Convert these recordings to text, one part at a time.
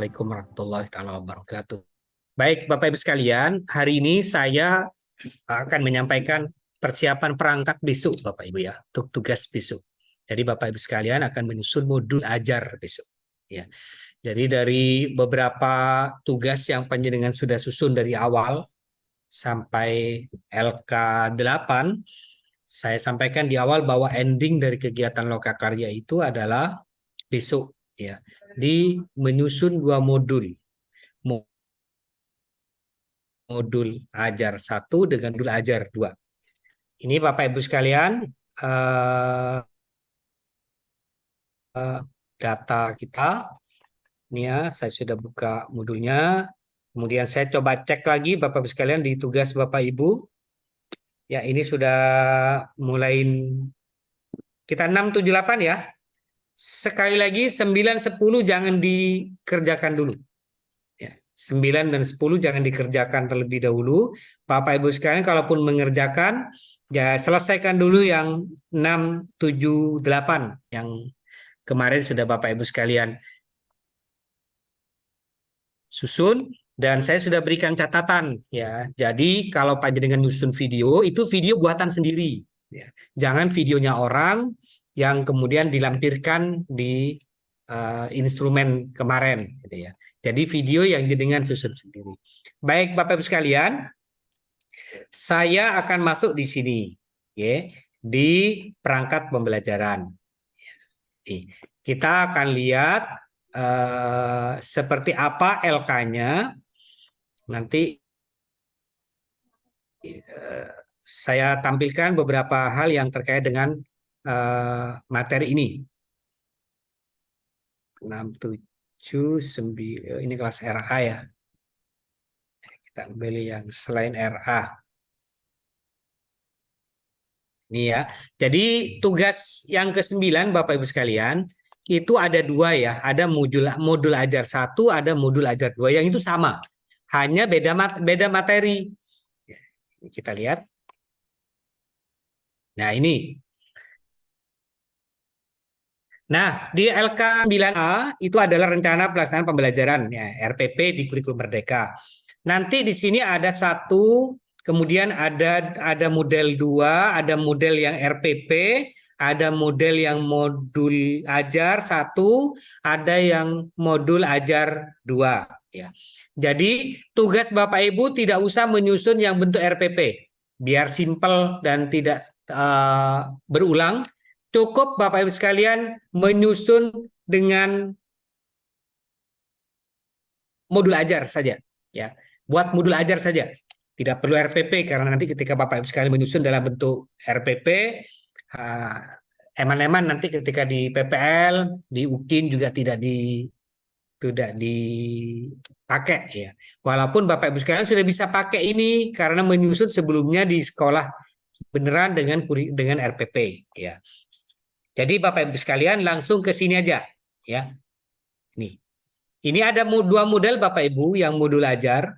Assalamualaikum warahmatullahi wabarakatuh. Baik, Bapak Ibu sekalian, hari ini saya akan menyampaikan persiapan perangkat besok, Bapak Ibu ya, untuk tugas besok. Jadi Bapak Ibu sekalian akan menyusun modul ajar besok. Ya, jadi dari beberapa tugas yang panjenengan sudah susun dari awal sampai LK8, saya sampaikan di awal bahwa ending dari kegiatan Lokakarya itu adalah besok ya, di menyusun dua modul. Modul ajar 1 dengan modul ajar 2. Ini Bapak Ibu sekalian, data kita. Ini ya, saya sudah buka modulnya. Kemudian saya coba cek lagi Bapak Ibu sekalian di tugas Bapak Ibu. Ya, ini sudah mulai kita 6, 7, 8 ya. Sekali lagi 9, 10 jangan dikerjakan dulu. 9 dan 10 jangan dikerjakan terlebih dahulu. Bapak Ibu sekalian kalaupun mengerjakan, ya selesaikan dulu yang 6, 7, 8 yang kemarin sudah Bapak Ibu sekalian susun dan saya sudah berikan catatan ya. Jadi kalau panjenengan nyusun video, itu video buatan sendiri ya. Jangan videonya orang yang kemudian dilampirkan di instrumen kemarin gitu ya. Jadi video yang dengan susun sendiri. Baik Bapak Ibu sekalian, saya akan masuk di sini, ya, di perangkat pembelajaran. Kita akan lihat seperti apa LK-nya. Nanti saya tampilkan beberapa hal yang terkait dengan materi ini. 6, 7, 9, ini kelas RA ya. Kita ambil yang selain RA. Ini ya. Jadi tugas yang ke-9 Bapak Ibu sekalian, itu ada dua ya. Ada modul ajar 1, ada modul ajar 2. Yang itu sama. Hanya beda materi. Kita lihat. Nah, ini. Nah, di LK 9A itu adalah rencana pelaksanaan pembelajaran ya, RPP di kurikulum Merdeka. Nanti di sini ada 1, kemudian ada model 2, ada model yang RPP, ada model yang modul ajar 1, ada yang modul ajar 2 ya. Jadi tugas Bapak Ibu tidak usah menyusun yang bentuk RPP. Biar simpel dan tidak berulang. Cukup Bapak Ibu sekalian menyusun dengan modul ajar saja ya. Buat modul ajar saja. Tidak perlu RPP karena nanti ketika Bapak Ibu sekalian menyusun dalam bentuk RPP, eman-eman nanti ketika di PPL, di UKIN juga tidak dipakai ya. Walaupun Bapak Ibu sekalian sudah bisa pakai ini karena menyusun sebelumnya di sekolah beneran dengan RPP ya. Jadi Bapak Ibu sekalian langsung ke sini aja ya. Nih. Ini ada dua model Bapak Ibu yang modul ajar.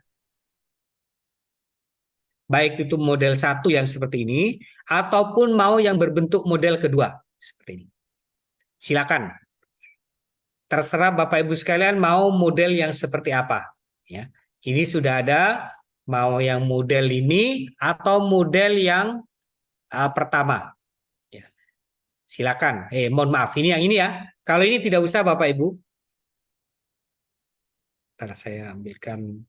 Baik itu model 1 yang seperti ini ataupun mau yang berbentuk model kedua seperti ini. Silakan. Terserah Bapak Ibu sekalian mau model yang seperti apa ya. Ini sudah ada mau yang model ini atau model yang pertama. Silakan. Mohon maaf, ini yang ini ya. Kalau ini tidak usah Bapak Ibu. Ntar saya ambilkan.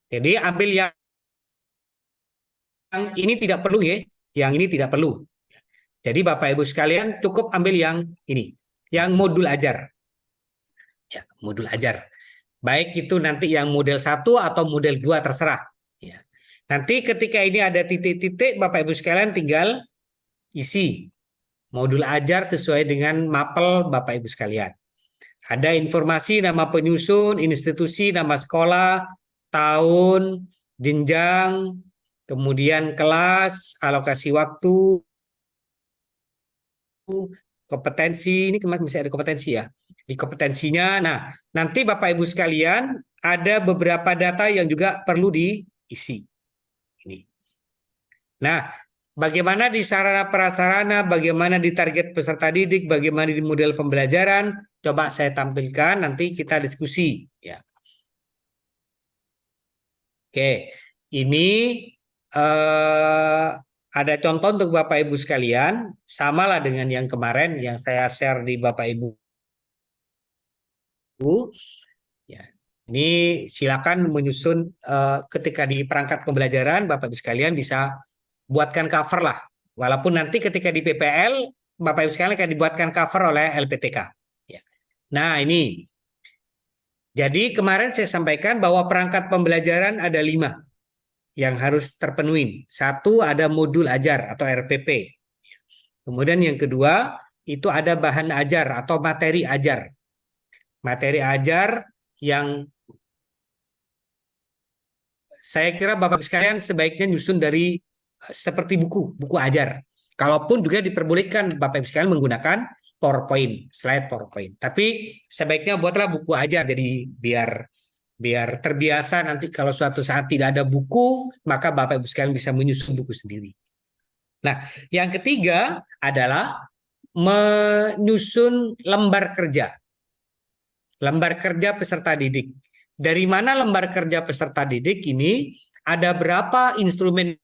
Jadi ambil yang ini tidak perlu ya. Yang ini tidak perlu. Jadi Bapak Ibu sekalian cukup ambil yang ini. Yang modul ajar. Ya, modul ajar. Baik itu nanti yang model 1 atau model 2 terserah. Ya. Nanti ketika ini ada titik-titik, Bapak Ibu sekalian tinggal isi modul ajar sesuai dengan mapel Bapak Ibu sekalian. Ada informasi nama penyusun, institusi, nama sekolah, tahun, jenjang, kemudian kelas, alokasi waktu, kompetensi. Ini kemarin masih ada kompetensi ya. Di kompetensinya, nah nanti Bapak Ibu sekalian ada beberapa data yang juga perlu diisi. Ini. Nah, bagaimana di sarana prasarana, bagaimana di target peserta didik, bagaimana di model pembelajaran, coba saya tampilkan, nanti kita diskusi. Ya. Oke, ini ada contoh untuk Bapak Ibu sekalian, samalah dengan yang kemarin yang saya share di Bapak Ibu. Ya, ini silakan menyusun ketika di perangkat pembelajaran, Bapak Ibu sekalian bisa buatkan cover lah. Walaupun nanti ketika di PPL, Bapak Ibu sekalian akan dibuatkan cover oleh LPTK. Ya. Nah ini, jadi kemarin saya sampaikan bahwa perangkat pembelajaran ada 5 yang harus terpenuhi. Satu ada modul ajar atau RPP. Kemudian yang kedua itu ada bahan ajar atau materi ajar. Materi ajar yang saya kira Bapak sekalian sebaiknya nyusun dari seperti buku ajar. Kalaupun juga diperbolehkan Bapak sekalian menggunakan PowerPoint, slide PowerPoint. Tapi sebaiknya buatlah buku ajar, jadi biar terbiasa nanti kalau suatu saat tidak ada buku, maka Bapak Ibu sekalian bisa menyusun buku sendiri. Nah, yang ketiga adalah menyusun lembar kerja. Lembar kerja peserta didik. Dari mana lembar kerja peserta didik ini? Ada berapa instrumen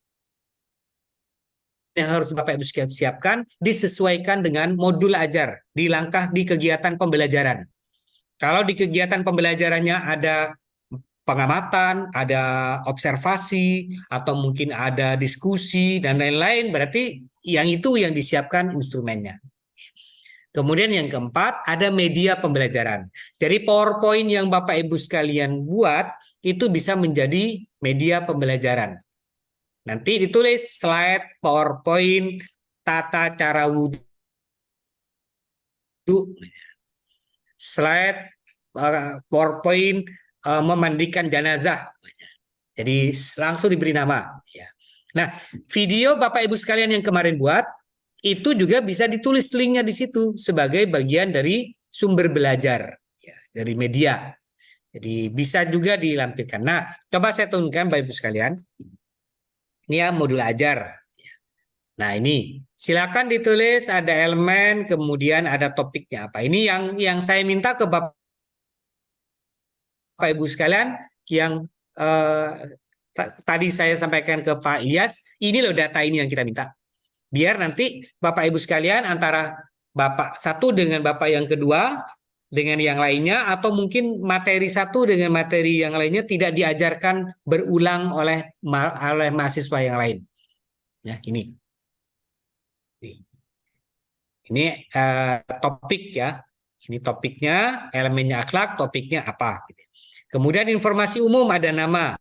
yang harus Bapak Ibu sekalian siapkan, disesuaikan dengan modul ajar di langkah di kegiatan pembelajaran. Kalau di kegiatan pembelajarannya ada pengamatan, ada observasi, atau mungkin ada diskusi, dan lain-lain, berarti yang itu yang disiapkan instrumennya. Kemudian yang keempat, ada media pembelajaran. Jadi PowerPoint yang Bapak Ibu sekalian buat, itu bisa menjadi media pembelajaran. Nanti ditulis slide, PowerPoint, tata cara wudhu, slide, PowerPoint, memandikan jenazah. Jadi langsung diberi nama. Nah, video Bapak Ibu sekalian yang kemarin buat, itu juga bisa ditulis linknya di situ sebagai bagian dari sumber belajar dari media. Jadi bisa juga dilampirkan. Nah, coba saya tunjukkan Bapak Ibu sekalian. Ini ya modul ajar. Nah ini silakan ditulis ada elemen, kemudian ada topiknya apa. Ini yang saya minta ke Bapak Ibu sekalian yang tadi saya sampaikan ke Pak Ilyas. Ini loh data ini yang kita minta. Biar nanti Bapak Ibu sekalian antara Bapak satu dengan Bapak yang kedua dengan yang lainnya atau mungkin materi satu dengan materi yang lainnya tidak diajarkan berulang oleh mahasiswa yang lain. Ya, ini topik ya. Ini topiknya, elemennya akhlak, topiknya apa. Kemudian informasi umum ada nama.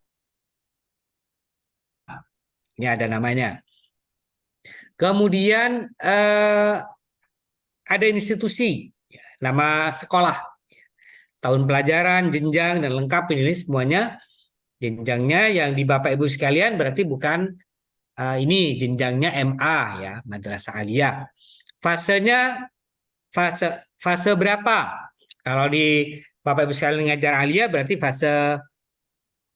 Ini ada namanya. Kemudian ada institusi, nama sekolah, tahun pelajaran, jenjang, dan lengkap ini semuanya. Jenjangnya yang di Bapak Ibu sekalian berarti bukan ini jenjangnya MA ya, Madrasah Aliyah. Fasenya fase berapa? Kalau di Bapak Ibu sekalian ngajar Aliyah berarti fase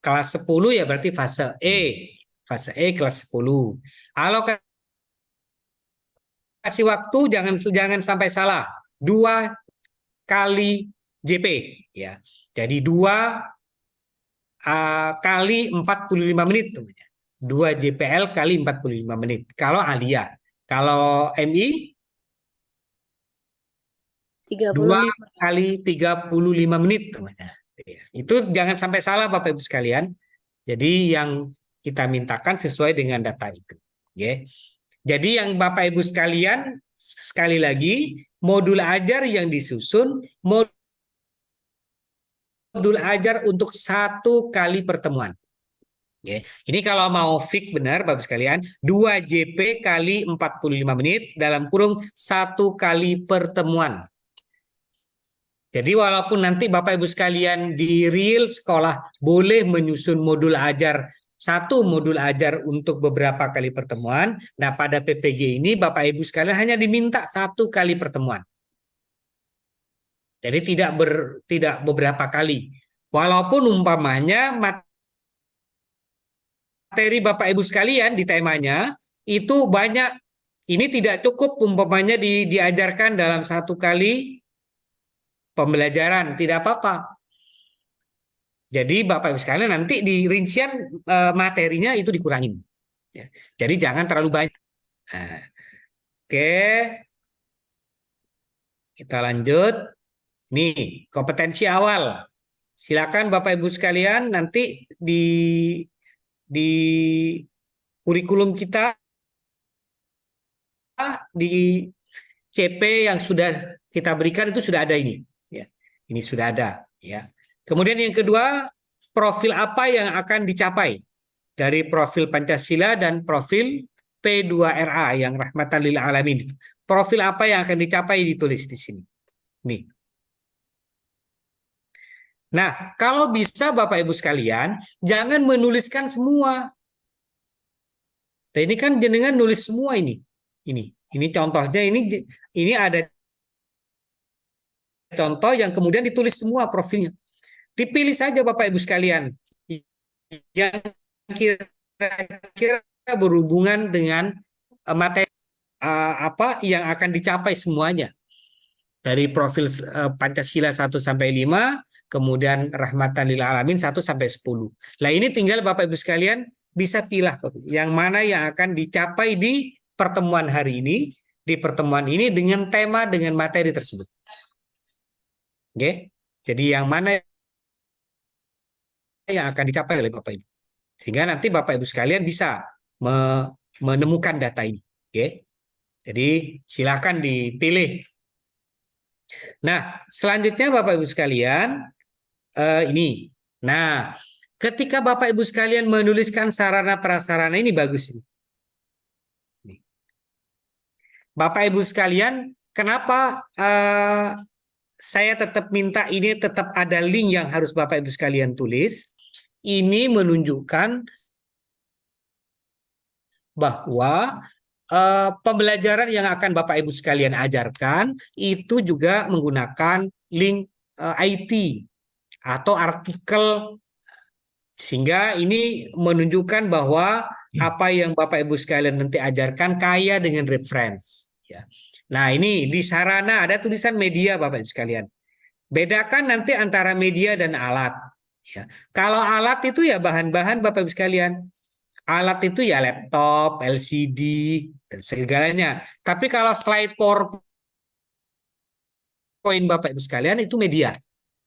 kelas 10 ya berarti fase E. Fase E kelas 10. Kalau kasih waktu jangan sampai salah. 2 kali JP ya. Jadi 2 kali 45 menit temannya. 2 JPL kali 45 menit. Kalau Aliyah. Kalau MI 2 kali 35 menit temannya. Itu jangan sampai salah Bapak Ibu sekalian. Jadi yang kita mintakan sesuai dengan data itu. Ya. Jadi yang Bapak Ibu sekalian, sekali lagi, modul ajar yang disusun, modul ajar untuk 1 kali pertemuan. Ya. Ini kalau mau fix benar Bapak sekalian, 2 JP kali 45 menit dalam kurung 1 kali pertemuan. Jadi walaupun nanti Bapak Ibu sekalian di real sekolah boleh menyusun modul ajar, 1 modul ajar untuk beberapa kali pertemuan. Nah pada PPG ini Bapak Ibu sekalian hanya diminta 1 kali pertemuan. Jadi tidak beberapa kali. Walaupun umpamanya materi Bapak Ibu sekalian di temanya itu banyak. Ini tidak cukup umpamanya diajarkan dalam satu kali pembelajaran, tidak apa-apa. Jadi Bapak Ibu sekalian nanti di rincian materinya itu dikurangin. Ya. Jadi jangan terlalu banyak. Nah, oke, kita lanjut. Nih, kompetensi awal. Silakan Bapak Ibu sekalian nanti di kurikulum kita di CP yang sudah kita berikan itu sudah ada ini. Ya. Ini sudah ada. Ya. Kemudian yang kedua, profil apa yang akan dicapai dari profil Pancasila dan profil P2RA yang rahmatan lil alamin. Profil apa yang akan dicapai ditulis di sini. Nih. Nah, kalau bisa Bapak Ibu sekalian, jangan menuliskan semua. Nah, ini kan jenengan nulis semua ini. Ini contohnya ini ada contoh yang kemudian ditulis semua profilnya. Dipilih saja Bapak Ibu sekalian yang kira-kira berhubungan dengan materi apa yang akan dicapai semuanya dari profil Pancasila 1 sampai 5, kemudian rahmatan lil alamin 1 sampai 10. Nah, ini tinggal Bapak Ibu sekalian bisa pilih yang mana yang akan dicapai di pertemuan hari ini, di pertemuan ini dengan tema dengan materi tersebut. Oke. Jadi yang mana yang akan dicapai oleh Bapak Ibu. Sehingga nanti Bapak Ibu sekalian bisa menemukan data ini. Oke. Jadi silakan dipilih. Nah, selanjutnya Bapak Ibu sekalian ini. Nah, ketika Bapak Ibu sekalian menuliskan sarana prasarana ini bagus ini. Bapak Ibu sekalian, kenapa saya tetap minta ini tetap ada link yang harus Bapak Ibu sekalian tulis? Ini menunjukkan bahwa pembelajaran yang akan Bapak Ibu sekalian ajarkan itu juga menggunakan link IT atau artikel, sehingga ini menunjukkan bahwa apa yang Bapak Ibu sekalian nanti ajarkan kaya dengan reference. Ya. Nah, ini di sarana ada tulisan media Bapak Ibu sekalian. Bedakan nanti antara media dan alat. Ya. Kalau alat itu ya bahan-bahan Bapak Ibu sekalian. Alat itu ya laptop, LCD, dan segalanya. Tapi kalau slide PowerPoint Bapak Ibu sekalian itu media.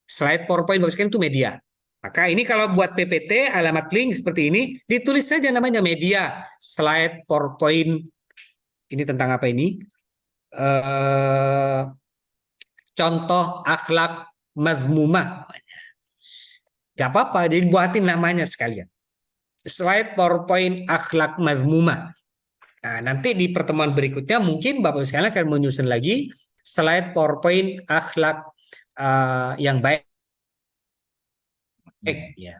Slide PowerPoint Bapak Ibu sekalian itu media. Maka ini kalau buat PPT, alamat link seperti ini, ditulis saja namanya media. Slide PowerPoint, ini tentang apa ini? Contoh akhlak mazmumah. Gak apa-apa, jadi buatin namanya sekalian. Slide PowerPoint akhlak mazmumah. Nah, nanti di pertemuan berikutnya mungkin Bapak sekalian akan menyusun lagi slide PowerPoint akhlak yang baik, ya,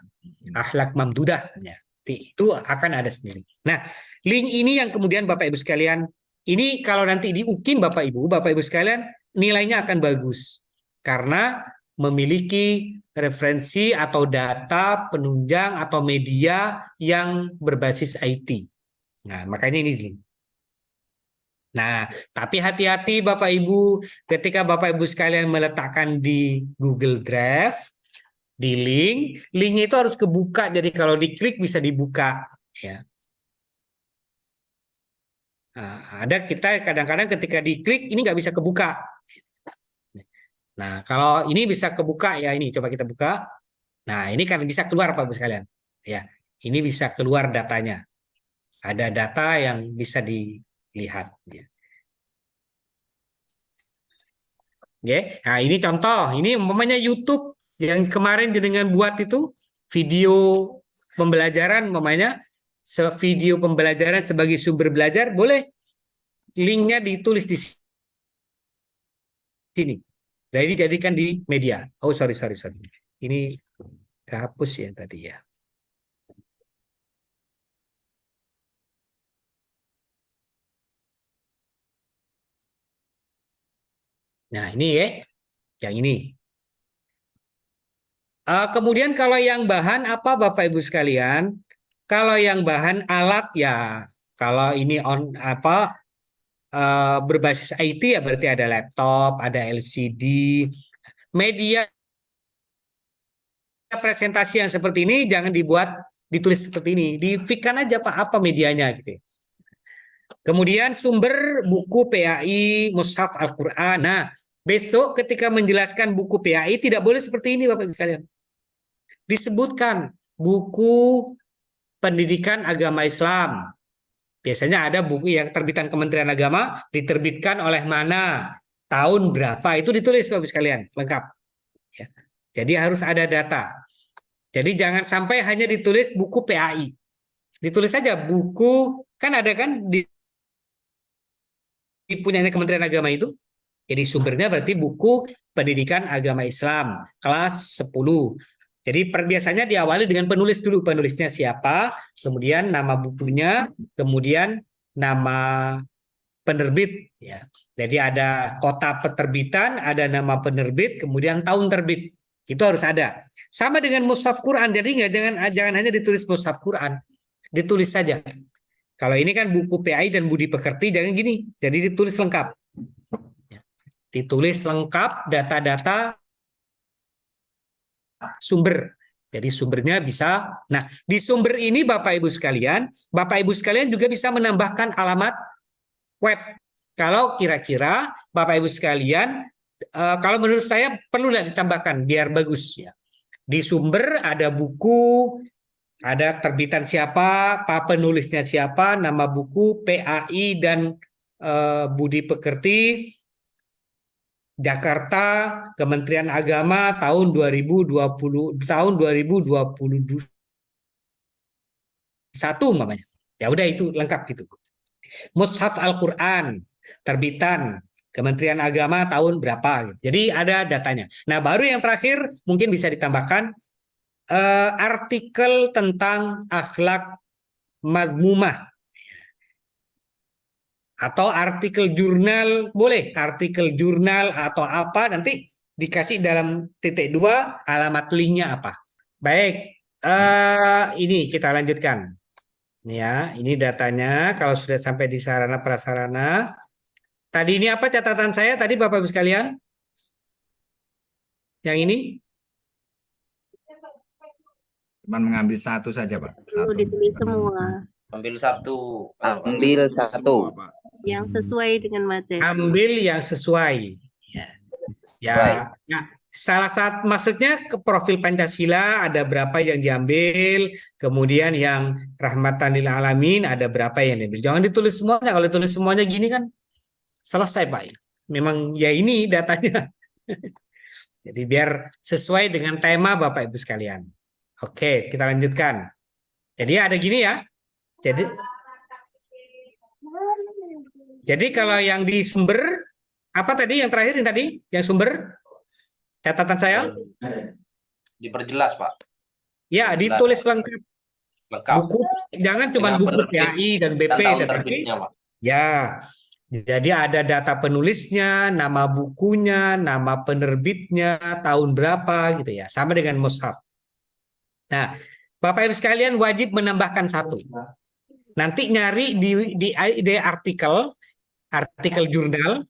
akhlak mamdudah, ya. Itu akan ada sendiri. Nah, link ini yang kemudian Bapak Ibu sekalian, ini kalau nanti di UKIM Bapak Ibu sekalian nilainya akan bagus karena memiliki referensi atau data penunjang atau media yang berbasis IT. Nah, makanya ini link. Nah, tapi hati-hati Bapak Ibu ketika Bapak Ibu sekalian meletakkan di Google Drive, di link itu harus kebuka. Jadi kalau diklik bisa dibuka. Ya. Nah, ada kita kadang-kadang ketika diklik ini nggak bisa kebuka. Nah, kalau ini bisa kebuka ya ini coba kita buka. Nah, ini kan bisa keluar Bapak Ibu sekalian. Ya, ini bisa keluar datanya. Ada data yang bisa dilihat. Ya. Oke. Nah, ini contoh. Ini umpamanya YouTube yang kemarin dengan buat itu video pembelajaran umpamanya video pembelajaran sebagai sumber belajar, boleh linknya ditulis di sini. Nah, ini jadikan di media. Oh, sorry. Ini kehapus ya tadi ya. Nah, ini ya. Yang ini. Kemudian kalau yang bahan apa Bapak Ibu sekalian? Kalau yang bahan alat ya Kalau ini berbasis IT ya berarti ada laptop, ada LCD, media presentasi yang seperti ini jangan ditulis seperti ini, di-fix-kan aja Pak apa medianya gitu. Kemudian sumber buku PAI, Mushaf Al-Quran. Nah, besok ketika menjelaskan buku PAI tidak boleh seperti ini Bapak Ibu sekalian. Disebutkan buku pendidikan agama Islam. Biasanya ada buku yang terbitan Kementerian Agama, diterbitkan oleh mana, tahun berapa, itu ditulis Bapak Ibu sekalian, lengkap. Ya. Jadi harus ada data. Jadi jangan sampai hanya ditulis buku PAI. Ditulis saja buku, kan ada kan di punyanya Kementerian Agama itu. Jadi sumbernya berarti buku pendidikan agama Islam, kelas 10. Jadi biasanya diawali dengan penulis dulu, penulisnya siapa, kemudian nama bukunya, kemudian nama penerbit. Ya. Jadi ada kota penerbitan, ada nama penerbit, kemudian tahun terbit. Itu harus ada. Sama dengan mushaf Quran. Jadi jangan hanya ditulis mushaf Quran, ditulis saja. Kalau ini kan buku PAI dan Budi Pekerti, jangan gini. Jadi ditulis lengkap. Ditulis lengkap data-data sumber. Jadi sumbernya bisa. Nah, di sumber ini Bapak Ibu sekalian juga bisa menambahkan alamat web. Kalau kira-kira Bapak Ibu sekalian, kalau menurut saya perlulah ditambahkan biar bagus ya. Di sumber ada buku, ada terbitan siapa, penulisnya siapa, nama buku, PAI dan Budi Pekerti, Jakarta, Kementerian Agama tahun 2021 namanya. Ya udah itu lengkap gitu. Mushaf Al-Quran, terbitan Kementerian Agama tahun berapa gitu. Jadi ada datanya. Nah, baru yang terakhir mungkin bisa ditambahkan artikel tentang akhlak mazmumah atau artikel jurnal, boleh artikel jurnal atau apa, nanti dikasih dalam titik 2 alamat linknya apa. Baik, ini kita lanjutkan ya. Ini datanya kalau sudah sampai di sarana prasarana. Tadi ini apa catatan saya tadi Bapak Ibu sekalian, yang ini Cuman mengambil satu saja Pak. Perlu ditulis semua. Ambil satu. Ambil satu. Yang sesuai dengan materi. ambil yang sesuai. Ya, salah satu maksudnya ke profil Pancasila ada berapa yang diambil, kemudian yang rahmatan lil alamin ada berapa yang diambil. Jangan ditulis semuanya. Kalau ditulis semuanya gini kan selesai Pak. Memang ya ini datanya. Jadi biar sesuai dengan tema Bapak Ibu sekalian. Oke, kita lanjutkan. Jadi ada gini ya. Jadi kalau yang di sumber apa tadi yang terakhir yang sumber catatan saya Diperjelas Pak. ya ditulis lengkap. Buku jangan cuma buku PAI dan BP tetapi ya jadi ada data penulisnya, nama bukunya, nama penerbitnya, tahun berapa gitu ya. Sama dengan mushaf. Nah, Bapak Ibu sekalian wajib menambahkan satu. Nanti nyari di artikel jurnal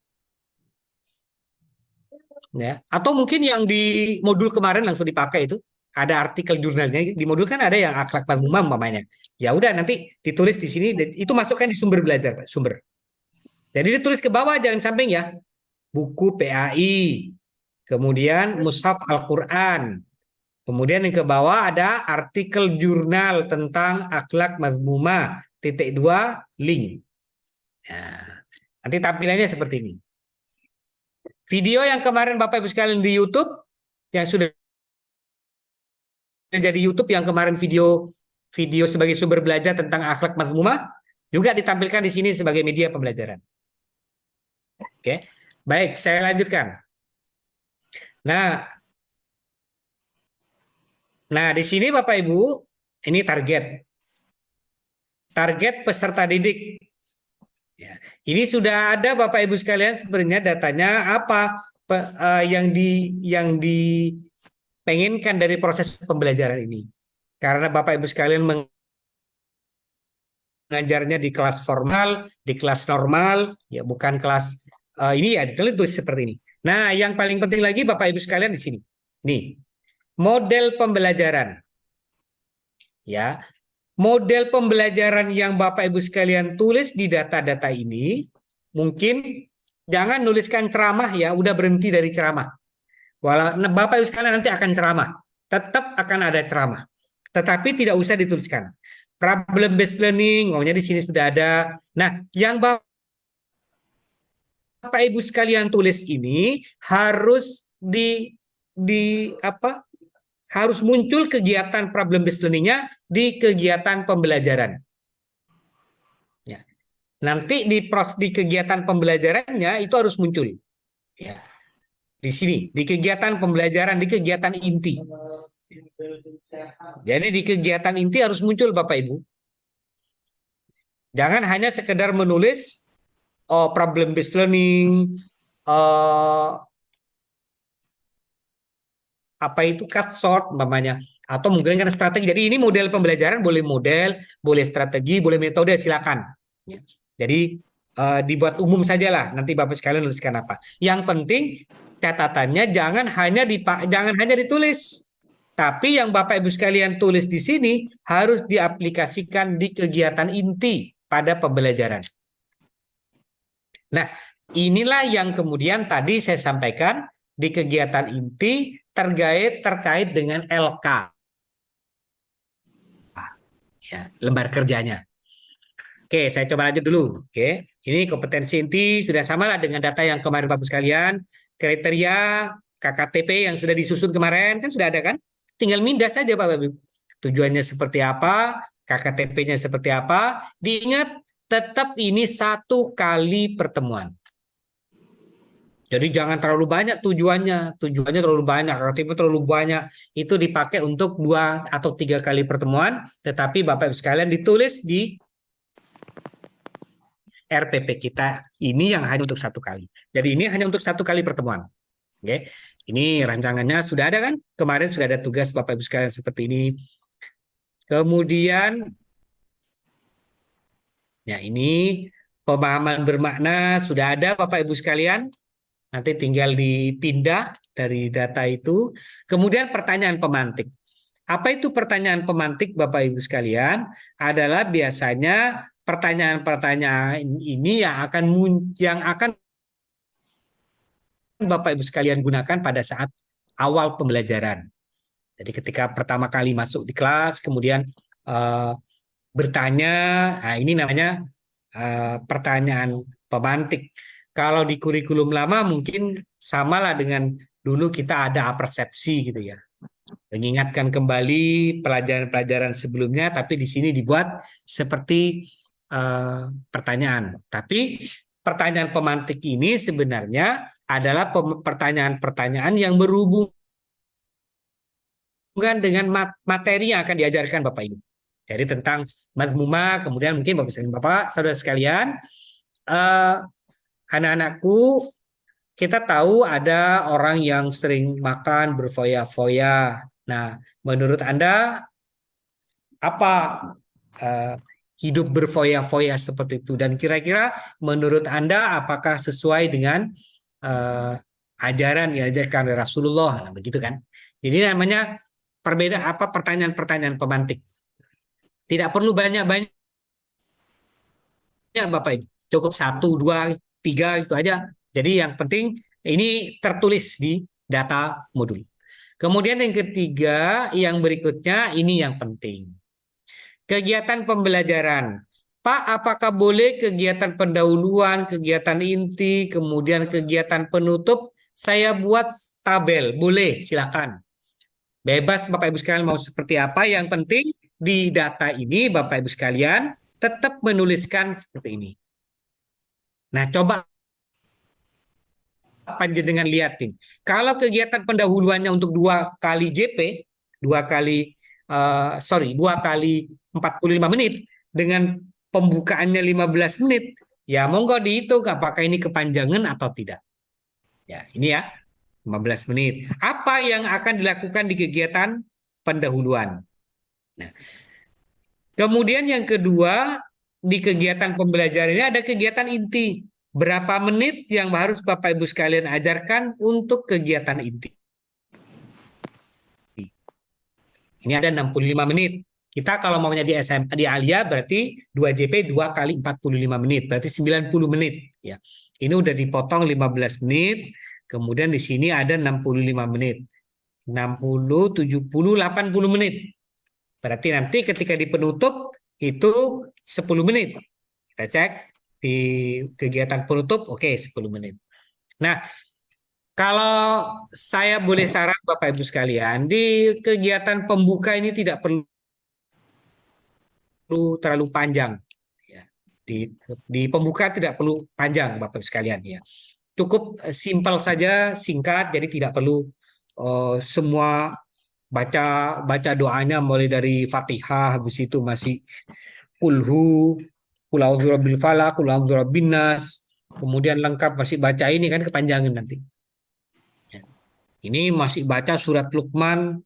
ya, atau mungkin yang di modul kemarin langsung dipakai itu ada artikel jurnalnya di modul kan ada yang akhlak mazmumah umpamanya. Ya udah nanti ditulis di sini itu masukkan di sumber belajar Pak, sumber. Jadi ditulis ke bawah jangan samping ya. Buku PAI, kemudian mushaf Al-Qur'an. Kemudian yang ke bawah ada artikel jurnal tentang akhlak mazmumah titik 2 link. Nah, nanti tampilannya seperti ini. Video yang kemarin Bapak Ibu sekalian di YouTube yang sudah jadi YouTube yang kemarin video sebagai sumber belajar tentang akhlak mazmumah juga ditampilkan di sini sebagai media pembelajaran. Oke. Baik, saya lanjutkan. Nah, di sini Bapak Ibu, ini target peserta didik. Ya, ini sudah ada Bapak Ibu sekalian sebenarnya datanya apa yang dipenginkan dari proses pembelajaran ini. Karena Bapak Ibu sekalian mengajarnya di kelas formal, di kelas normal, ya bukan kelas ini ya ditulis seperti ini. Nah, yang paling penting lagi Bapak Ibu sekalian di sini. Nih, model pembelajaran. Ya. Model pembelajaran yang Bapak Ibu sekalian tulis di data-data ini, mungkin jangan nuliskan ceramah ya, udah berhenti dari ceramah. Walau Bapak Ibu sekalian nanti akan ceramah, tetap akan ada ceramah. Tetapi tidak usah dituliskan. Problem based learning, maunya di sini sudah ada. Nah, yang Bapak Ibu sekalian tulis ini harus harus muncul kegiatan problem based learning-nya di kegiatan pembelajaran. Ya. Nanti di kegiatan pembelajarannya itu harus muncul. Ya. Di sini, di kegiatan pembelajaran, di kegiatan inti. Jadi di kegiatan inti harus muncul Bapak Ibu. Jangan hanya sekedar menulis problem based learning, apa itu cut short namanya, atau mungkin kan strategi. Jadi ini model pembelajaran, boleh model, boleh strategi, boleh metode, silakan. Ya. Jadi dibuat umum sajalah. Nanti Bapak sekalian nuliskan apa. Yang penting catatannya jangan hanya ditulis, tapi yang Bapak Ibu sekalian tulis di sini harus diaplikasikan di kegiatan inti pada pembelajaran. Nah, inilah yang kemudian tadi saya sampaikan di kegiatan inti terkait dengan LK. Ya, lembar kerjanya. Oke, saya coba lanjut dulu. Oke, ini kompetensi inti sudah sama lah dengan data yang kemarin Bapak sekalian. Kriteria KKTP yang sudah disusun kemarin kan sudah ada kan? Tinggal mindah saja Bapak Ibu. Tujuannya seperti apa? KKTP-nya seperti apa? Diingat tetap ini 1 kali pertemuan. Jadi jangan terlalu banyak tujuannya terlalu banyak, KKTP terlalu banyak, itu dipakai untuk 2 atau 3 kali pertemuan, tetapi Bapak Ibu sekalian ditulis di RPP kita ini yang hanya untuk 1 kali. Jadi ini hanya untuk 1 kali pertemuan. Oke, ini rancangannya sudah ada kan? Kemarin sudah ada tugas Bapak Ibu sekalian seperti ini. Kemudian, ya ini pemahaman bermakna sudah ada Bapak Ibu sekalian. Nanti tinggal dipindah dari data itu. Kemudian pertanyaan pemantik. Apa itu pertanyaan pemantik Bapak Ibu sekalian? Adalah biasanya pertanyaan-pertanyaan ini yang akan Bapak Ibu sekalian gunakan pada saat awal pembelajaran. Jadi ketika pertama kali masuk di kelas, kemudian bertanya, nah ini namanya pertanyaan pemantik. Kalau di kurikulum lama mungkin samalah dengan dulu kita ada persepsi gitu ya. Mengingatkan kembali pelajaran-pelajaran sebelumnya, tapi di sini dibuat seperti pertanyaan. Tapi pertanyaan pemantik ini sebenarnya adalah pertanyaan-pertanyaan yang berhubungan dengan materi yang akan diajarkan Bapak Ibu. Jadi tentang mazmuma, kemudian mungkin Bapak saudara sekalian, anak-anakku, kita tahu ada orang yang sering makan berfoya-foya. Nah, menurut Anda apa hidup berfoya-foya seperti itu? Dan kira-kira menurut Anda apakah sesuai dengan ajaran yang diajarkan oleh Rasulullah? Nah, begitu kan? Jadi namanya pertanyaan-pertanyaan pemantik. Tidak perlu banyak-banyak Bapak Ibu. Cukup 1, 2, 3 itu aja. Jadi yang penting ini tertulis di data modul. Kemudian yang ketiga, yang berikutnya ini yang penting. Kegiatan pembelajaran. Pak, apakah boleh kegiatan pendahuluan, kegiatan inti, kemudian kegiatan penutup? Saya buat tabel. Boleh, silakan. Bebas Bapak Ibu sekalian mau seperti apa. Yang penting di data ini Bapak Ibu sekalian tetap menuliskan seperti ini. Nah, coba panjenengan lihatin. Kalau kegiatan pendahuluannya untuk 2 kali JP, 2 kali 45 menit dengan pembukaannya 15 menit, ya monggo dihitung apakah ini kepanjangan atau tidak. Ya, ini ya 15 menit. Apa yang akan dilakukan di kegiatan pendahuluan? Nah, kemudian yang kedua, di kegiatan pembelajaran ini ada kegiatan inti. Berapa menit yang harus Bapak Ibu sekalian ajarkan untuk kegiatan inti? Ini ada 65 menit. Kita kalau maunya di SMA di Alia berarti 2 JP 2 kali 45 menit, berarti 90 menit ya. Ini udah dipotong 15 menit, kemudian di sini ada 65 menit. 60, 70, 80 menit. Berarti nanti ketika di penutup itu 10 menit. Kita cek di kegiatan penutup, oke 10 menit. Nah, kalau saya boleh saran Bapak Ibu sekalian, di kegiatan pembuka ini tidak perlu terlalu panjang. Ya. Di pembuka tidak perlu panjang Bapak Ibu sekalian ya. Cukup simpel saja, singkat, jadi tidak perlu semua baca doanya mulai dari Fatihah, habis itu masih kulhu, qul a'udzu birabbil falaq, qul a'udzu birabbin nas, kemudian lengkap masih baca ini kan kepanjangan nanti. Ya. Ini masih baca surat Luqman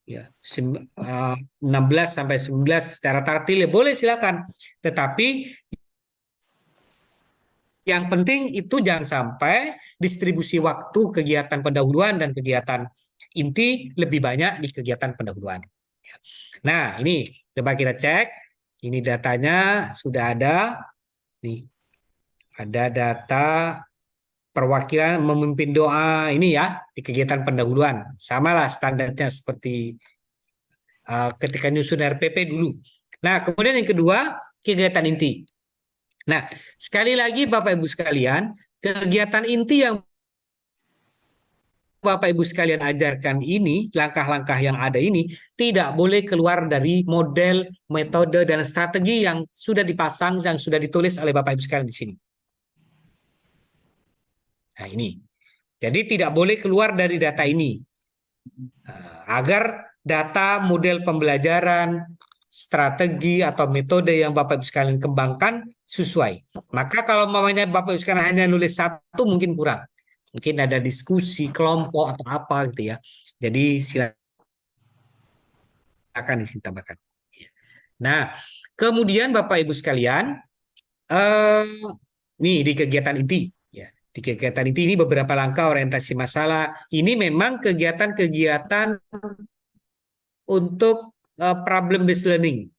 ya 16 sampai 19 secara tartil ya boleh silakan. Tetapi yang penting itu jangan sampai distribusi waktu kegiatan pendahuluan dan kegiatan inti lebih banyak di kegiatan pendahuluan. Nah, ini coba kita cek. Ini datanya sudah ada. Nih, ada data perwakilan memimpin doa ini ya di kegiatan pendahuluan. Samalah standarnya seperti ketika nyusun RPP dulu. Nah, kemudian yang kedua, kegiatan inti. Nah, sekali lagi Bapak Ibu sekalian, kegiatan inti yang Bapak Ibu sekalian ajarkan ini, langkah-langkah yang ada ini, tidak boleh keluar dari model, metode, dan strategi yang sudah dipasang, yang sudah ditulis oleh Bapak Ibu sekalian di sini. Nah, ini. Jadi tidak boleh keluar dari data ini. Agar data model pembelajaran, strategi atau metode yang Bapak Ibu sekalian kembangkan sesuai. Maka kalau mamanya Bapak Ibu sekalian hanya nulis satu mungkin kurang. Mungkin ada diskusi kelompok atau apa gitu ya. Jadi silakan ditambahkan. Nah, kemudian Bapak Ibu sekalian, nih di kegiatan inti ya. Di kegiatan inti ini beberapa langkah orientasi masalah. Ini memang kegiatan-kegiatan untuk problem based learning.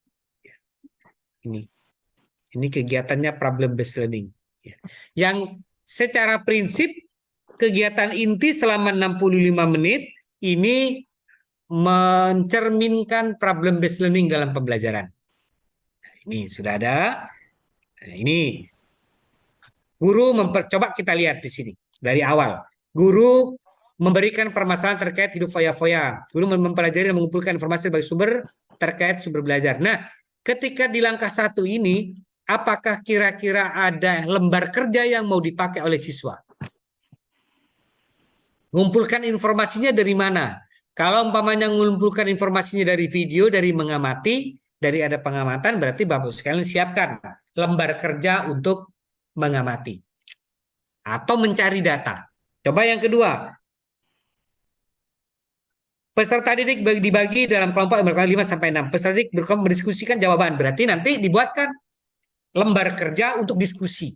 Ini kegiatannya problem based learning. Yang secara prinsip kegiatan inti selama 65 menit ini mencerminkan problem based learning dalam pembelajaran. Ini sudah ada. Nah, ini guru coba kita lihat di sini dari awal. Guru memberikan permasalahan terkait hidup foya-foya. Guru mempelajari dan mengumpulkan informasi dari sumber terkait sumber belajar. Nah, ketika di langkah 1 ini, apakah kira-kira ada lembar kerja yang mau dipakai oleh siswa? Mengumpulkan informasinya dari mana? Kalau umpamanya mengumpulkan informasinya dari video, dari mengamati, dari ada pengamatan, berarti Bapak sekalian siapkan lembar kerja untuk mengamati atau mencari data. Coba yang kedua. Peserta didik dibagi dalam kelompok yang berkelompok 5 sampai 6. Peserta didik mendiskusikan jawaban. Berarti nanti dibuatkan lembar kerja untuk diskusi.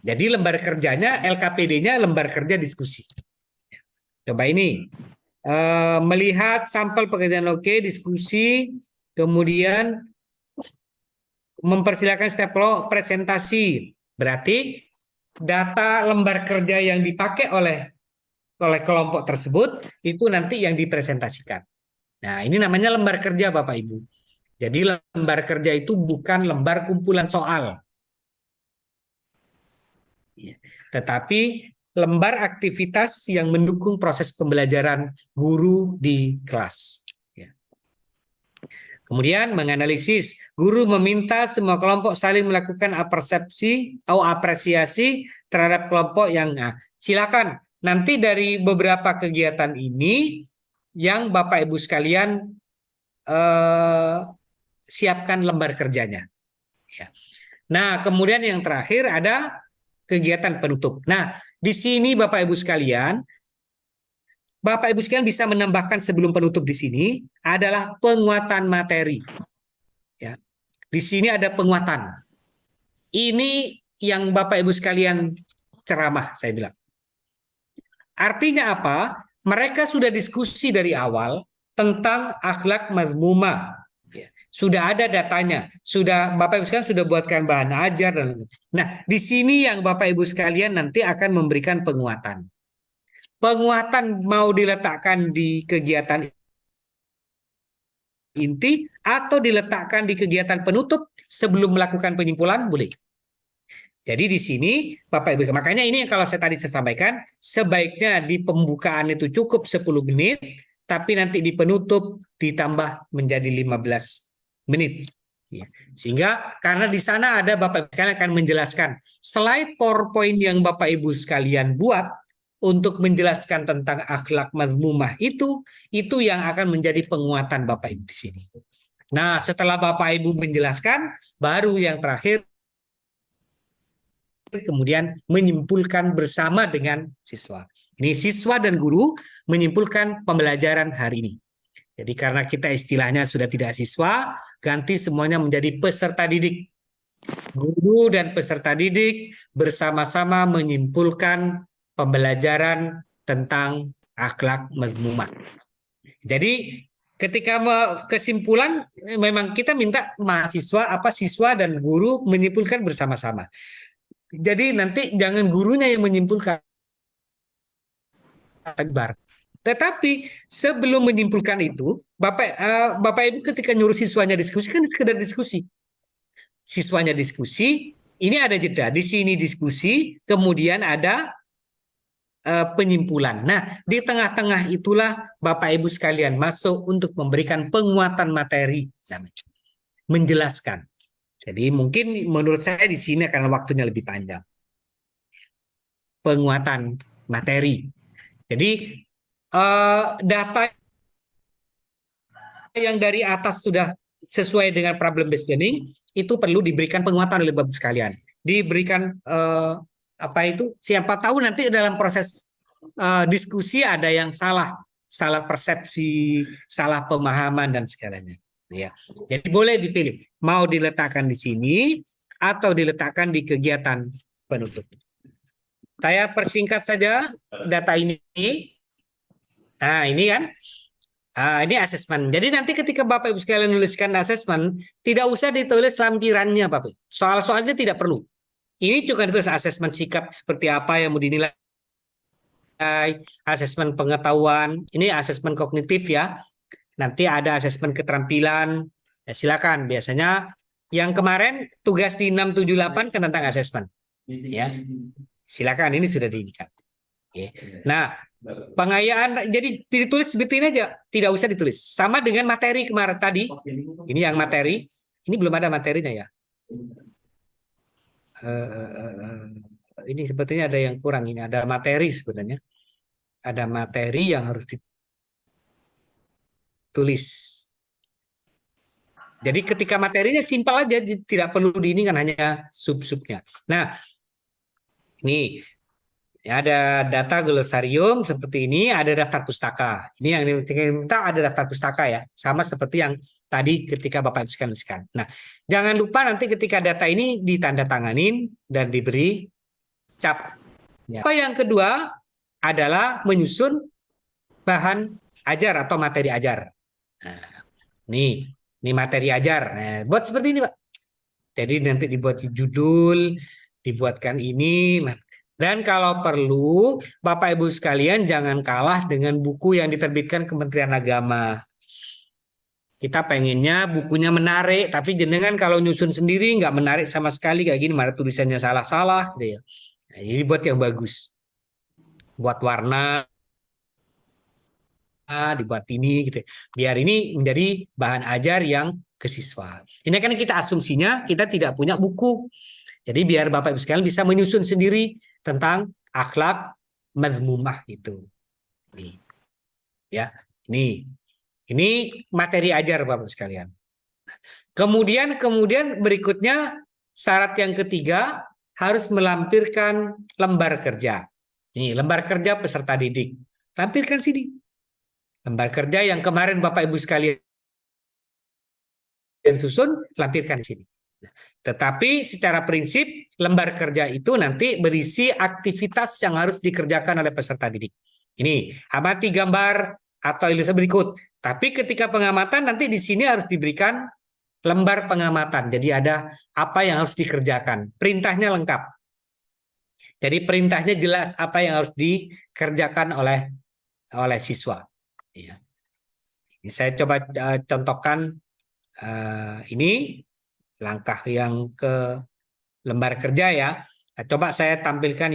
Jadi lembar kerjanya, LKPD-nya lembar kerja diskusi. Coba ini. Melihat sampel pekerjaan oke, diskusi, kemudian mempersilakan setiap kelompok presentasi. Berarti data lembar kerja yang dipakai oleh kelompok tersebut itu nanti yang dipresentasikan. Nah, ini namanya lembar kerja Bapak Ibu. Jadi lembar kerja itu bukan lembar kumpulan soal. Tetapi lembar aktivitas yang mendukung proses pembelajaran guru di kelas. Kemudian menganalisis, guru meminta semua kelompok saling melakukan persepsi atau apresiasi terhadap kelompok yang silakan. Nanti dari beberapa kegiatan ini yang Bapak Ibu sekalian siapkan lembar kerjanya. Nah, kemudian yang terakhir ada kegiatan penutup. Nah, di sini Bapak Ibu sekalian bisa menambahkan sebelum penutup di sini adalah penguatan materi. Ya. Di sini ada penguatan. Ini yang Bapak Ibu sekalian ceramah, saya bilang. Artinya apa? Mereka sudah diskusi dari awal tentang akhlak mazmumah. Ya, sudah ada datanya, sudah Bapak Ibu sekalian sudah buatkan bahan ajar dan nah, di sini yang Bapak Ibu sekalian nanti akan memberikan penguatan. Penguatan mau diletakkan di kegiatan inti atau diletakkan di kegiatan penutup sebelum melakukan penyimpulan, boleh. Jadi di sini Bapak Ibu, makanya ini yang kalau saya sampaikan, sebaiknya di pembukaan itu cukup 10 menit, tapi nanti di penutup ditambah menjadi 15 menit. Ya. Sehingga karena di sana ada Bapak Ibu sekalian akan menjelaskan slide PowerPoint yang Bapak Ibu sekalian buat untuk menjelaskan tentang akhlak mazmumah itu yang akan menjadi penguatan Bapak Ibu di sini. Nah, setelah Bapak Ibu menjelaskan, baru yang terakhir kemudian menyimpulkan bersama dengan siswa. Ini siswa dan guru menyimpulkan pembelajaran hari ini. Jadi karena kita istilahnya sudah tidak siswa, ganti semuanya menjadi peserta didik. Guru dan peserta didik bersama-sama menyimpulkan pembelajaran tentang akhlak mazmumah. Jadi ketika kesimpulan memang kita minta siswa dan guru menyimpulkan bersama-sama. Jadi nanti jangan gurunya yang menyimpulkan. Tetapi sebelum menyimpulkan itu, Bapak Ibu ketika nyuruh siswanya diskusi kan sekedar diskusi. Siswanya diskusi, ini ada jeda. Di sini diskusi, kemudian ada penyimpulan. Nah, di tengah-tengah itulah Bapak Ibu sekalian masuk untuk memberikan penguatan materi, menjelaskan. Jadi mungkin menurut saya di sini karena waktunya lebih panjang. Penguatan materi. Jadi data yang dari atas sudah sesuai dengan problem based learning itu perlu diberikan penguatan oleh Bapak sekalian. Diberikan siapa tahu nanti dalam proses diskusi ada yang salah persepsi, salah pemahaman dan segalanya. Ya. Jadi boleh dipilih mau diletakkan di sini atau diletakkan di kegiatan penutup. Saya persingkat saja data ini. Nah, ini kan ini asesmen. Jadi nanti ketika Bapak Ibu sekalian menuliskan asesmen, tidak usah ditulis lampirannya, Bapak. Soal-soalnya tidak perlu. Ini juga ditulis asesmen sikap seperti apa yang mau dinilai, asesmen pengetahuan, ini asesmen kognitif ya. Nanti ada asesmen keterampilan, ya silakan. Biasanya yang kemarin tugas di 678 kan tentang asesmen, ya. Silakan, ini sudah diindikan. Ya. Nah, pengayaan jadi ditulis seperti ini aja, tidak usah ditulis. Sama dengan materi kemarin tadi. Ini yang materi, ini belum ada materinya ya. Ini sepertinya ada yang kurang. Ini ada materi sebenarnya. Ada materi yang harus tulis. Jadi ketika materinya simpel aja, tidak perlu diinikan, hanya sub-subnya. Nah, ini ada data glosarium seperti ini, ada daftar pustaka. Ini yang diminta ada daftar pustaka ya, sama seperti yang tadi ketika Bapak Ibu sekalian. Nah, jangan lupa nanti ketika data ini ditandatanganin dan diberi cap. Ya. Apa yang kedua adalah menyusun bahan ajar atau materi ajar. Nah, ini materi ajar. Nah, buat seperti ini, Pak. Jadi nanti dibuat judul, dibuatkan ini. Dan kalau perlu, Bapak Ibu sekalian jangan kalah dengan buku yang diterbitkan Kementerian Agama. Kita pengennya bukunya menarik, tapi jenengan kalau nyusun sendiri nggak menarik sama sekali kayak gini, malah tulisannya salah-salah, gitu ya. Nah, jadi buat yang bagus, buat warna, dibuat ini gitu, biar ini menjadi bahan ajar yang ke siswa. Ini kan kita asumsinya kita tidak punya buku, jadi biar Bapak Ibu sekalian bisa menyusun sendiri tentang akhlak mazmumah itu. Nih, ya, ini materi ajar Bapak Ibu sekalian. Kemudian berikutnya syarat yang ketiga harus melampirkan lembar kerja. Ini lembar kerja peserta didik. Tampilkan sini. Lembar kerja yang kemarin Bapak Ibu sekalian susun, lampirkan di sini. Tetapi secara prinsip lembar kerja itu nanti berisi aktivitas yang harus dikerjakan oleh peserta didik. Ini amati gambar atau ilustrasi berikut. Tapi ketika pengamatan nanti di sini harus diberikan lembar pengamatan. Jadi ada apa yang harus dikerjakan. Perintahnya lengkap. Jadi perintahnya jelas apa yang harus dikerjakan oleh siswa. Ya. Ini saya coba contohkan ini langkah yang ke lembar kerja ya. Nah, coba saya tampilkan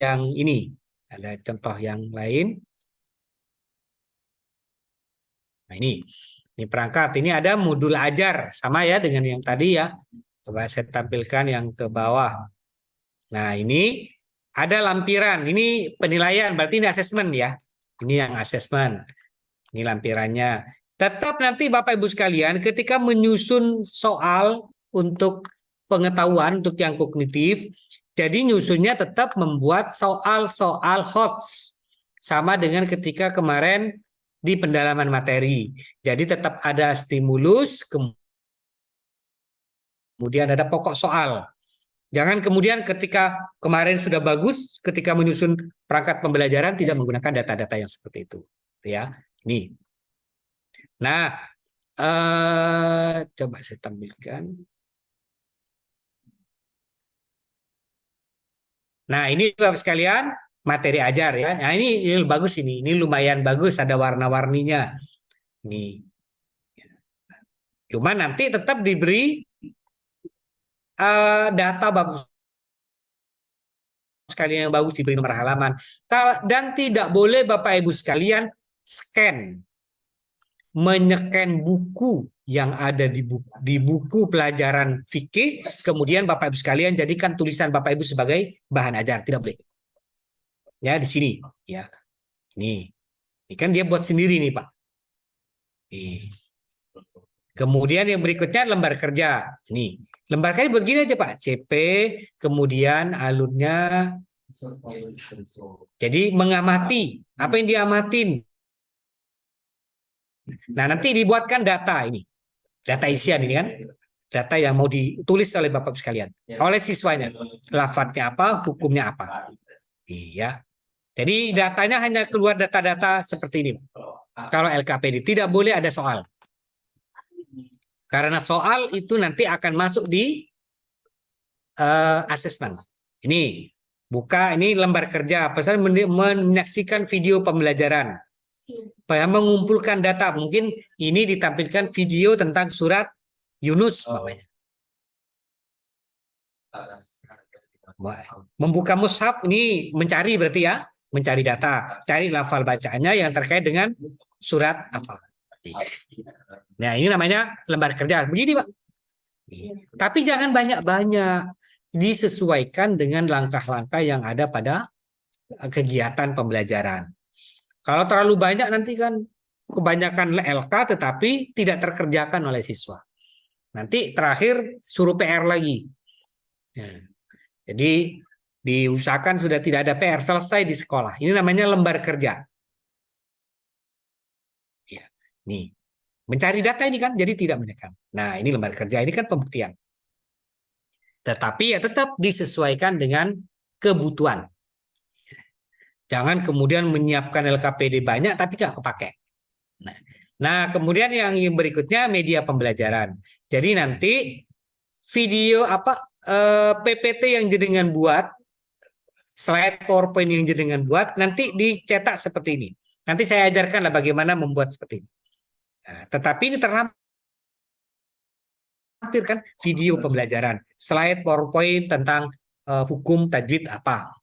yang ini. Ada contoh yang lain. Nah ini perangkat. Ini ada modul ajar. Sama ya dengan yang tadi ya. Coba saya tampilkan yang ke bawah. Nah ini ada lampiran. Ini penilaian. Berarti ini asesmen ya. Ini yang asesmen. Ini lampirannya. Tetap nanti Bapak Ibu sekalian ketika menyusun soal untuk pengetahuan untuk yang kognitif, jadi nyusunnya tetap membuat soal-soal HOTS. Sama dengan ketika kemarin di pendalaman materi. Jadi tetap ada stimulus, kemudian ada pokok soal. Jangan kemudian ketika kemarin sudah bagus, ketika menyusun perangkat pembelajaran tidak menggunakan data-data yang seperti itu. Ya, ini. Nah, coba saya tampilkan. Nah, ini Bapak sekalian, materi ajar ya. Nah, ini bagus ini. Ini lumayan bagus, ada warna-warninya. Ini. Cuma nanti tetap diberi data Bapak sekalian yang bagus, diberi nomor halaman. Dan tidak boleh Bapak Ibu sekalian scan. Menyeken buku yang ada di buku pelajaran fikih, kemudian Bapak Ibu sekalian jadikan tulisan Bapak Ibu sebagai bahan ajar, tidak boleh. Ya di sini, ya. Ini kan dia buat sendiri nih Pak. Nih. Kemudian yang berikutnya lembar kerja. Nih, lembar kerja begini aja Pak. CP, kemudian alurnya. Jadi mengamati apa yang diamatin. Nah, nanti dibuatkan data ini. Data isian ini kan. Data yang mau ditulis oleh Bapak sekalian. Oleh siswanya. Lafadznya apa, hukumnya apa. Iya. Jadi datanya hanya keluar data-data seperti ini. Kalau LKPD tidak boleh ada soal. Karena soal itu nanti akan masuk di asesmen. Ini. Buka ini lembar kerja. Pesan menyaksikan video pembelajaran. Mengumpulkan data, mungkin ini ditampilkan video tentang surat Yunus membuka mushaf ini mencari berarti ya, mencari data, cari lafal bacaannya yang terkait dengan surat apa. Nah ini namanya lembar kerja begini Pak. Tapi jangan banyak-banyak, disesuaikan dengan langkah-langkah yang ada pada kegiatan pembelajaran. Kalau terlalu banyak nanti kan kebanyakan LK tetapi tidak terkerjakan oleh siswa. Nanti terakhir suruh PR lagi. Ya. Jadi diusahakan sudah tidak ada PR, selesai di sekolah. Ini namanya lembar kerja. Ya. Nih, mencari data ini kan jadi tidak menekan. Nah ini lembar kerja, ini kan pembuktian. Tetapi ya tetap disesuaikan dengan kebutuhan. Jangan kemudian menyiapkan LKPD banyak tapi nggak kepake. Nah, kemudian yang berikutnya media pembelajaran. Jadi nanti video PPT yang jenengan buat, slide PowerPoint yang jenengan buat, nanti dicetak seperti ini. Nanti saya ajarkan lah bagaimana membuat seperti ini. Nah, tetapi ini terlampirkan video pembelajaran, slide PowerPoint tentang hukum tajwid apa.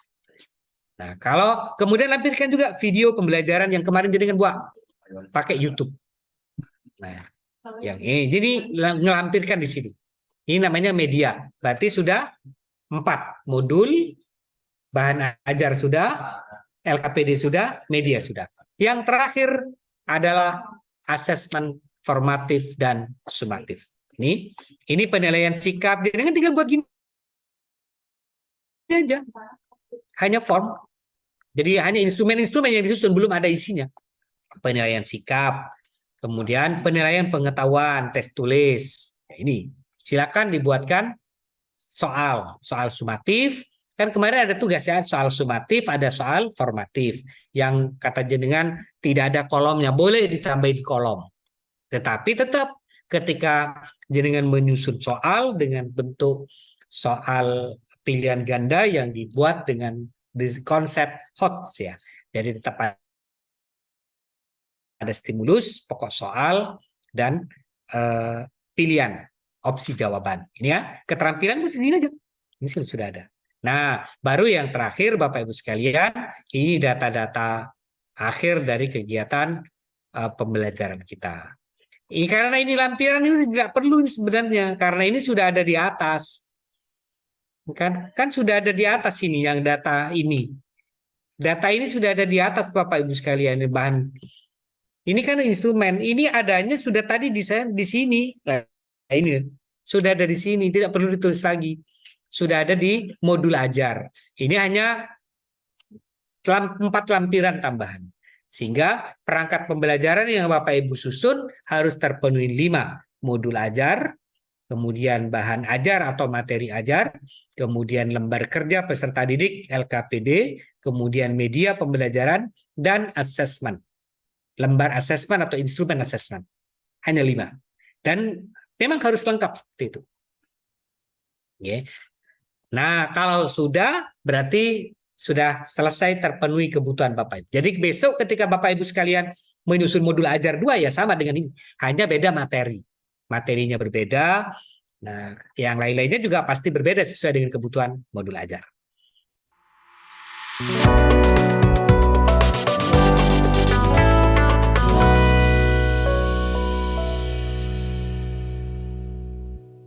Nah, kalau kemudian lampirkan juga video pembelajaran yang kemarin jenengan buat pakai YouTube. Nah, yang ini jadi ngelampirkan di sini. Ini namanya media. Berarti sudah 4 modul, bahan ajar sudah, LKPD sudah, media sudah. Yang terakhir adalah asesmen formatif dan sumatif. Ini penilaian sikap. Jenengan tinggal buat gini aja. Hanya form. Jadi hanya instrumen-instrumen yang disusun, belum ada isinya. Penilaian sikap, Kemudian penilaian pengetahuan, tes tulis. Nah, ini silakan dibuatkan soal sumatif. Kan kemarin ada tugas ya, soal sumatif, ada soal formatif. Yang kata jenengan tidak ada kolomnya, boleh ditambahin kolom. Tetapi tetap ketika jenengan menyusun soal dengan bentuk soal pilihan ganda yang dibuat dengan konsep HOTS ya. Jadi tetap ada stimulus, pokok soal, dan pilihan, opsi jawaban. Ini ya, keterampilan begini aja. Ini sudah ada. Nah, baru yang terakhir Bapak Ibu sekalian, ini data-data akhir dari kegiatan pembelajaran kita. Ini karena ini lampiran ini tidak perlu sebenarnya, karena ini sudah ada di atas. Kan sudah ada di atas ini yang data ini. Data ini sudah ada di atas Bapak Ibu sekalian, bahan. Ini kan instrumen, ini adanya sudah tadi di sini. Nah, ini sudah ada di sini, tidak perlu ditulis lagi. Sudah ada di modul ajar. Ini hanya 4 lampiran tambahan. Sehingga perangkat pembelajaran yang Bapak Ibu susun harus terpenuhi 5. Modul ajar, kemudian bahan ajar atau materi ajar, kemudian lembar kerja peserta didik LKPD, kemudian media pembelajaran, dan asesmen. Lembar asesmen atau instrumen asesmen. Hanya 5. Dan memang harus lengkap seperti itu. Okay. Nah, kalau sudah, berarti sudah selesai terpenuhi kebutuhan Bapak Ibu. Jadi besok ketika Bapak Ibu sekalian menyusun modul ajar 2 ya sama dengan ini. Hanya beda materi. Materinya berbeda. Nah, yang lain-lainnya juga pasti berbeda sesuai dengan kebutuhan modul ajar.